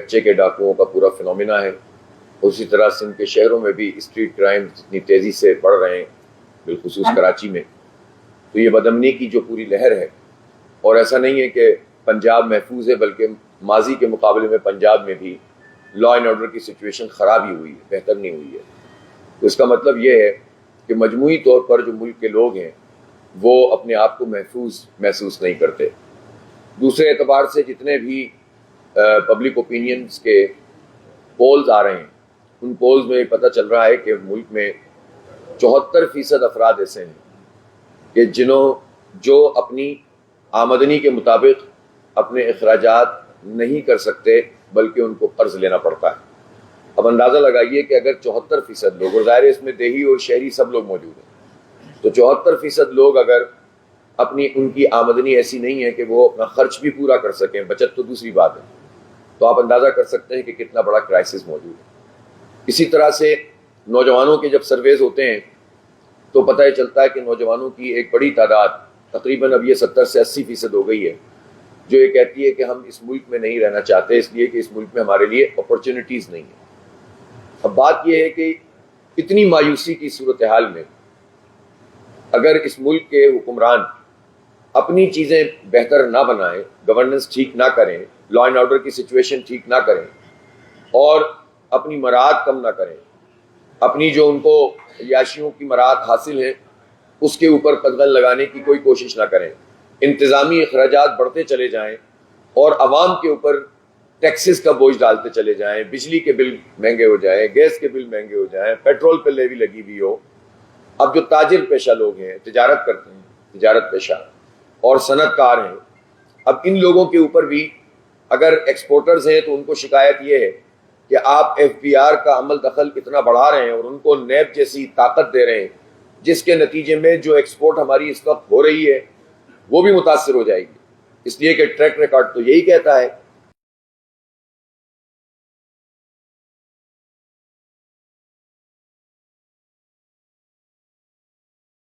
بچے کے ڈاکوؤں کا پورا فنومینا ہے. اسی طرح سندھ کے شہروں میں بھی اسٹریٹ کرائم اتنی تیزی سے بڑھ رہے ہیں، بالخصوص کراچی میں. تو یہ بدامنی کی جو پوری لہر ہے، اور ایسا نہیں ہے کہ پنجاب محفوظ ہے، بلکہ ماضی کے مقابلے میں پنجاب میں بھی لا اینڈ آرڈر کی سچویشن خراب ہی ہوئی ہے، بہتر نہیں ہوئی ہے. تو اس کا مطلب یہ ہے کہ مجموعی طور پر جو ملک کے لوگ ہیں وہ اپنے آپ کو محفوظ محسوس نہیں کرتے. دوسرے اعتبار سے جتنے بھی پبلک اوپینینز کے پولز آ رہے ہیں، ان پولز میں پتہ چل رہا ہے کہ ملک میں 74% افراد ایسے ہیں کہ جو اپنی آمدنی کے مطابق اپنے اخراجات نہیں کر سکتے، بلکہ ان کو قرض لینا پڑتا ہے. اب اندازہ لگائیے کہ اگر 74% لوگ، اور ظاہر ہے اس میں دیہی اور شہری سب لوگ موجود ہیں، تو 74% لوگ اگر ان کی آمدنی ایسی نہیں ہے کہ وہ اپنا خرچ بھی پورا کر سکیں، بچت تو دوسری بات ہے، تو آپ اندازہ کر سکتے ہیں کہ کتنا بڑا کرائسس موجود ہے. اسی طرح سے نوجوانوں کے جب سرویز ہوتے ہیں تو پتہ یہ چلتا ہے کہ نوجوانوں کی ایک بڑی تعداد، تقریباً اب یہ 70 سے 80% ہو گئی ہے، جو یہ کہتی ہے کہ ہم اس ملک میں نہیں رہنا چاہتے، اس لیے کہ اس ملک میں ہمارے لیے اپرچونٹیز نہیں ہیں. اب بات یہ ہے کہ اتنی مایوسی کی صورتحال میں اگر اس ملک کے حکمران اپنی چیزیں بہتر نہ بنائیں، گورننس ٹھیک نہ کریں، لا اینڈ آرڈر کی سچویشن ٹھیک نہ کریں، اور اپنی مراعات کم نہ کریں، اپنی جو ان کو عیاشیوں کی مراعات حاصل ہیں اس کے اوپر قدغن لگانے کی کوئی کوشش نہ کریں، انتظامی اخراجات بڑھتے چلے جائیں اور عوام کے اوپر ٹیکسز کا بوجھ ڈالتے چلے جائیں، بجلی کے بل مہنگے ہو جائیں، گیس کے بل مہنگے ہو جائیں، پیٹرول پہ لیوی لگی ہوئی ہو. اب جو تاجر پیشہ لوگ ہیں، تجارت کرتے ہیں، تجارت پیشہ اور صنعت کار ہیں، اب ان لوگوں کے اوپر بھی اگر ایکسپورٹرز ہیں تو ان کو شکایت یہ ہے کہ آپ ایف بی آر کا عمل دخل اتنا بڑھا رہے ہیں اور ان کو نیب جیسی طاقت دے رہے ہیں، جس کے نتیجے میں جو ایکسپورٹ ہماری اس وقت ہو رہی ہے وہ بھی متاثر ہو جائے گی. اس لیے کہ ٹریک ریکارڈ تو یہی کہتا ہے